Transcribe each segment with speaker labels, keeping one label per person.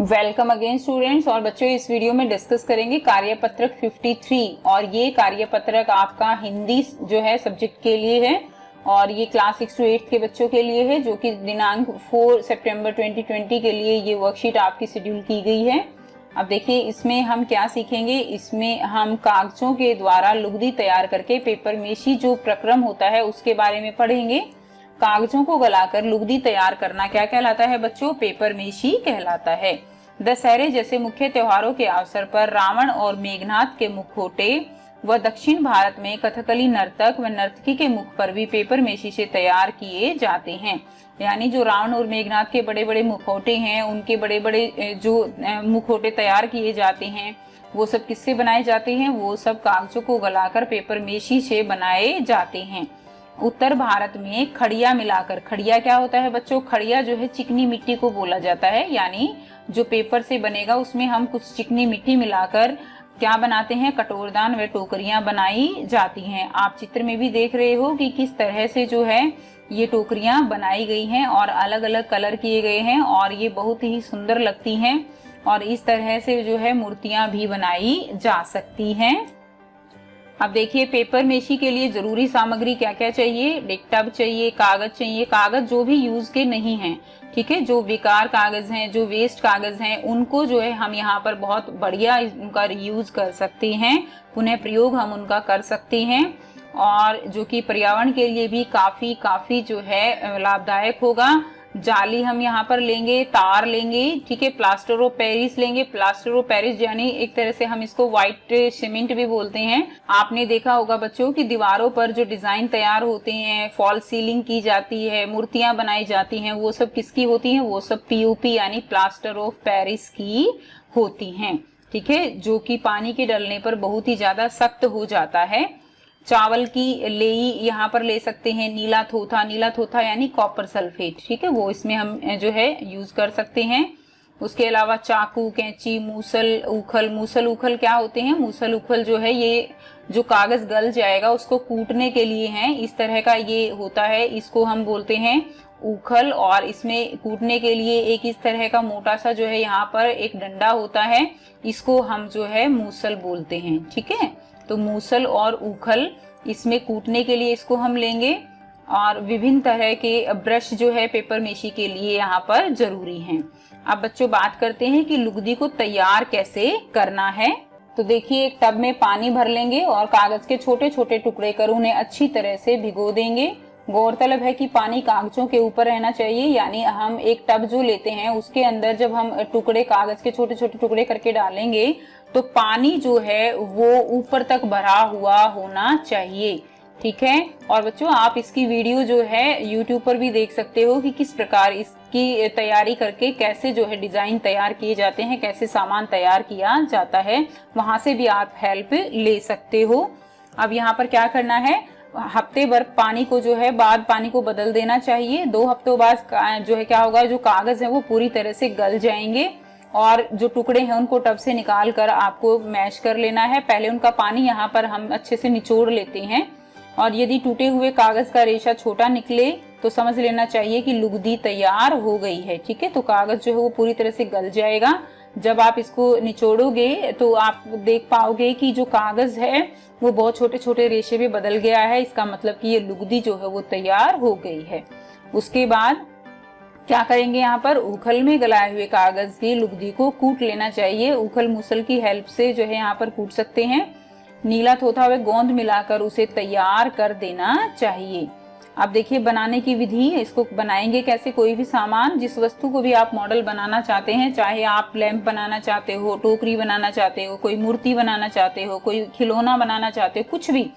Speaker 1: Welcome again students. और बच्चों इस वीडियो में डिस्कस करेंगे कार्यपत्रक 53 और ये कार्यपत्रक आपका हिंदी जो है सब्जेक्ट के लिए है और ये क्लास 6 to 8 के बच्चों के लिए है, जो कि दिनांक 4 सितंबर 2020 के लिए ये वर्कशीट आपकी शेड्यूल की गई है। अब देखिए इसमें हम क्या सीखेंगे। इसमें हम कागजों के द्वारा लुगदी तैयार करके पेपर मेशी जो प्रक्रम होता है उसके बारे में पढ़ेंगे। कागजों को गलाकर लुगदी तैयार करना क्या कहलाता है बच्चों? पेपर मेशी कहलाता है। दशहरे जैसे मुख्य त्योहारों के अवसर पर रावण और मेघनाथ के मुखौटे व दक्षिण भारत में कथकली नर्तक व नर्तकी के मुख पर भी पेपर मेशी से तैयार किए जाते हैं। यानी जो रावण और मेघनाथ के बड़े बड़े मुखौटे हैं, उनके बड़े बड़े जो मुखौटे तैयार किए जाते हैं वो सब किससे बनाए जाते हैं? वो सब कागजों को गलाकर पेपर मेशी से बनाए जाते हैं। उत्तर भारत में खड़िया मिलाकर, खड़िया क्या होता है बच्चों? खड़िया जो है चिकनी मिट्टी को बोला जाता है, यानी जो पेपर से बनेगा उसमें हम कुछ चिकनी मिट्टी मिलाकर क्या बनाते हैं? कटोरदान व टोकरियां बनाई जाती हैं। आप चित्र में भी देख रहे हो कि किस तरह से जो है ये टोकरियां बनाई गई हैं और अलग अलग कलर किए गए हैं और ये बहुत ही सुंदर लगती हैं और इस तरह से जो है मूर्तियां भी बनाई जा सकती हैं। अब देखिए पेपर मेशी के लिए जरूरी सामग्री क्या क्या चाहिए? एक टब चाहिए, कागज चाहिए, कागज जो भी यूज के नहीं हैं, ठीक है, जो बेकार कागज हैं, जो वेस्ट कागज हैं, उनको जो है हम यहाँ पर बहुत बढ़िया उनका यूज कर सकते हैं, पुनः प्रयोग हम उनका कर सकते हैं और जो कि पर्यावरण के लिए भी काफी जो है लाभदायक होगा। जाली हम यहाँ पर लेंगे, तार लेंगे, ठीक है, प्लास्टर ऑफ पेरिस लेंगे। प्लास्टर ऑफ पेरिस यानी एक तरह से हम इसको व्हाइट सीमेंट भी बोलते हैं। आपने देखा होगा बच्चों कि दीवारों पर जो डिजाइन तैयार होते हैं, फॉल सीलिंग की जाती है, मूर्तियां बनाई जाती हैं, वो सब किसकी होती हैं? वो सब पीओपी यानी प्लास्टर ऑफ पेरिस की होती हैं, ठीक है, जो कि पानी के डलने पर बहुत ही ज्यादा सख्त हो जाता है। चावल की लेई यहाँ पर ले सकते हैं। नीला थोथा यानी कॉपर सल्फेट, ठीक है, वो इसमें हम जो है यूज कर सकते हैं। उसके अलावा चाकू, कैंची, मूसल उखल क्या होते हैं? मूसल उखल जो है ये जो कागज गल जाएगा उसको कूटने के लिए है, इस तरह का ये होता है, इसको हम बोलते हैं उखल। और इसमें कूटने के लिए एक इस तरह का मोटा सा जो है यहाँ पर एक डंडा होता है, इसको हम जो है मूसल बोलते हैं, ठीक है। तो मूसल और उखल इसमें कूटने के लिए इसको हम लेंगे और विभिन्न तरह के ब्रश जो है पेपर मेशी के लिए यहाँ पर जरूरी हैं। अब बच्चों बात करते हैं कि लुगदी को तैयार कैसे करना है। तो देखिए एक टब में पानी भर लेंगे और कागज के छोटे छोटे टुकड़े कर उन्हें अच्छी तरह से भिगो देंगे। गौरतलब है कि पानी कागजों के ऊपर रहना चाहिए, यानी हम एक टब जो लेते हैं उसके अंदर जब हम टुकड़े कागज के छोटे छोटे टुकड़े करके डालेंगे तो पानी जो है वो ऊपर तक भरा हुआ होना चाहिए, ठीक है। और बच्चों आप इसकी वीडियो जो है YouTube पर भी देख सकते हो कि किस प्रकार इसकी तैयारी करके कैसे जो है डिजाइन तैयार किए जाते हैं, कैसे सामान तैयार किया जाता है, वहां से भी आप हेल्प ले सकते हो। अब यहाँ पर क्या करना है, हफ्ते भर पानी को जो है बाद पानी को बदल देना चाहिए। 2 हफ्तों बाद जो है क्या होगा, जो कागज है वो पूरी तरह से गल जाएंगे और जो टुकड़े हैं उनको टब से निकाल कर आपको मैश कर लेना है। पहले उनका पानी यहाँ पर हम अच्छे से निचोड़ लेते हैं और यदि टूटे हुए कागज का रेशा छोटा निकले तो समझ लेना चाहिए कि लुगदी तैयार हो गई है, ठीक है। तो कागज जो है वो पूरी तरह से गल जाएगा। जब आप इसको निचोड़ोगे तो आप देख पाओगे कि जो कागज है वो बहुत छोटे छोटे रेशे में बदल गया है, इसका मतलब कि ये लुगदी जो है वो तैयार हो गई है। उसके बाद क्या करेंगे, यहाँ पर उखल में गलाए हुए कागज की लुगदी को कूट लेना चाहिए। उखल मूसल की हेल्प से जो है यहाँ पर कूट सकते हैं। नीला थोथा व गोंद मिलाकर उसे तैयार कर देना चाहिए। अब देखिए बनाने की विधि, इसको बनाएंगे कैसे? कोई भी सामान, जिस वस्तु को भी आप मॉडल बनाना चाहते हैं, चाहे आप लैंप बनाना चाहते हो, टोकरी बनाना चाहते हो, कोई मूर्ति बनाना चाहते हो, कोई खिलौना बनाना चाहते हो, कुछ भी,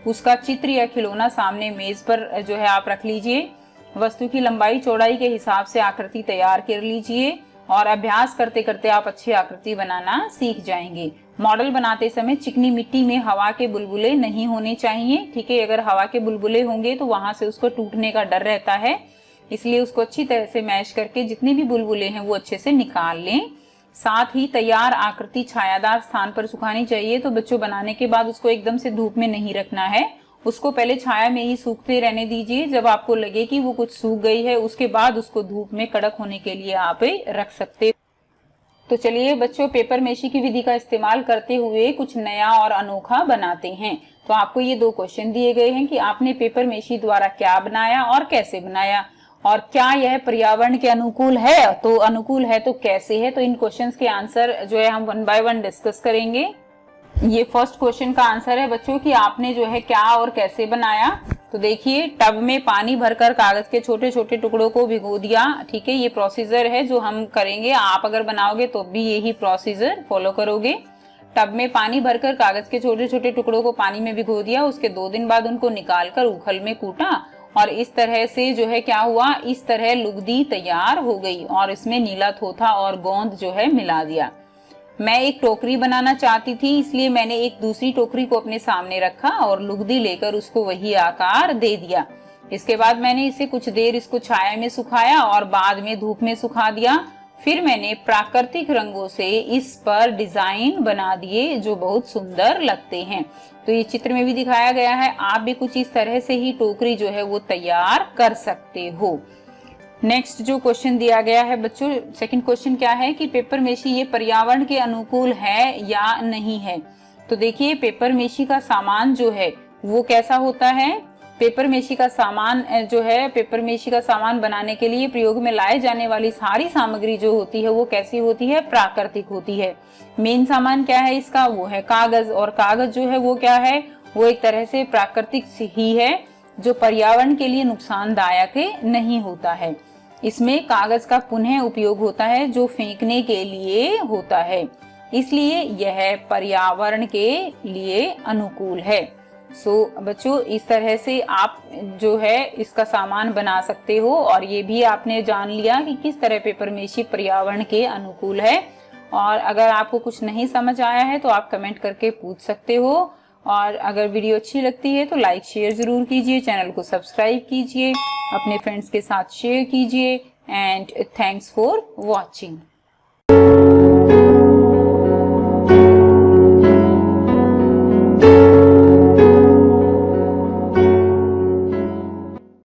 Speaker 1: उसका चित्र या खिलौना सामने मेज पर जो है आप रख लीजिए। वस्तु की लंबाई चौड़ाई के हिसाब से आकृति तैयार कर लीजिए और अभ्यास करते करते आप अच्छी आकृति बनाना सीख जाएंगे। मॉडल बनाते समय चिकनी मिट्टी में हवा के बुलबुले नहीं होने चाहिए, ठीक है। अगर हवा के बुलबुले होंगे तो वहां से उसको टूटने का डर रहता है, इसलिए उसको अच्छी तरह से मैश करके जितने भी बुलबुले हैं वो अच्छे से निकाल लें। साथ ही तैयार आकृति छायादार स्थान पर सुखानी चाहिए। तो बच्चों बनाने के बाद उसको एकदम से धूप में नहीं रखना है, उसको पहले छाया में ही सूखते रहने दीजिए। जब आपको लगे कि वो कुछ सूख गई है उसके बाद उसको धूप में कड़क होने के लिए आप रख सकते। तो चलिए बच्चों, पेपर मेशी की विधि का इस्तेमाल करते हुए कुछ नया और अनोखा बनाते हैं। तो आपको ये 2 क्वेश्चन दिए गए हैं कि आपने पेपर मेशी द्वारा क्या बनाया और कैसे बनाया, और क्या यह पर्यावरण के अनुकूल है, तो अनुकूल है तो कैसे है। तो इन क्वेश्चंस के आंसर जो है हम 1 बाय 1 डिस्कस करेंगे। ये फर्स्ट क्वेश्चन का आंसर है बच्चों कि आपने जो है क्या और कैसे बनाया। तो देखिए, टब में पानी भरकर कागज के छोटे छोटे टुकड़ों को भिगो दिया। ठीक है, ये प्रोसीजर है जो हम करेंगे। आप अगर बनाओगे तो भी यही प्रोसीजर फॉलो करोगे। टब में पानी भरकर कागज के छोटे छोटे टुकड़ों को पानी में भिगो दिया। उसके 2 दिन बाद उनको निकालकर उखल में कूटा और इस तरह से जो है क्या हुआ, इस तरह लुगदी तैयार हो गई और इसमें नीला थोथा और गोंद जो है मिला दिया। मैं एक टोकरी बनाना चाहती थी, इसलिए मैंने एक दूसरी टोकरी को अपने सामने रखा और लुगदी लेकर उसको वही आकार दे दिया। इसके बाद मैंने इसे कुछ देर इसको छाया में सुखाया और बाद में धूप में सुखा दिया। फिर मैंने प्राकृतिक रंगों से इस पर डिजाइन बना दिए जो बहुत सुंदर लगते हैं। तो ये चित्र में भी दिखाया गया है। आप भी कुछ इस तरह से ही टोकरी जो है वो तैयार कर सकते हो। नेक्स्ट जो क्वेश्चन दिया गया है बच्चों, सेकंड क्वेश्चन क्या है कि पेपर मेशी ये पर्यावरण के अनुकूल है या नहीं है। तो देखिए, पेपर मेशी का सामान जो है वो कैसा होता है। पेपर मेशी का सामान जो है, पेपर मेशी का सामान बनाने के लिए प्रयोग में लाए जाने वाली सारी सामग्री जो होती है वो कैसी होती है, प्राकृतिक होती है। मेन सामान क्या है इसका, वो है कागज, और कागज जो है वो क्या है, वो एक तरह से प्राकृतिक ही है जो पर्यावरण के लिए नुकसानदायक नहीं होता है। इसमें कागज का पुनः उपयोग होता है जो फेंकने के लिए होता है, इसलिए यह पर्यावरण के लिए अनुकूल है। बच्चों, इस तरह से आप जो है इसका सामान बना सकते हो और ये भी आपने जान लिया कि किस तरह पेपर मेशी पर्यावरण के अनुकूल है। और अगर आपको कुछ नहीं समझ आया है तो आप कमेंट करके पूछ सकते हो। और अगर वीडियो अच्छी लगती है तो लाइक शेयर जरूर कीजिए, चैनल को सब्सक्राइब कीजिए, अपने फ्रेंड्स के साथ शेयर कीजिए। And thanks for watching.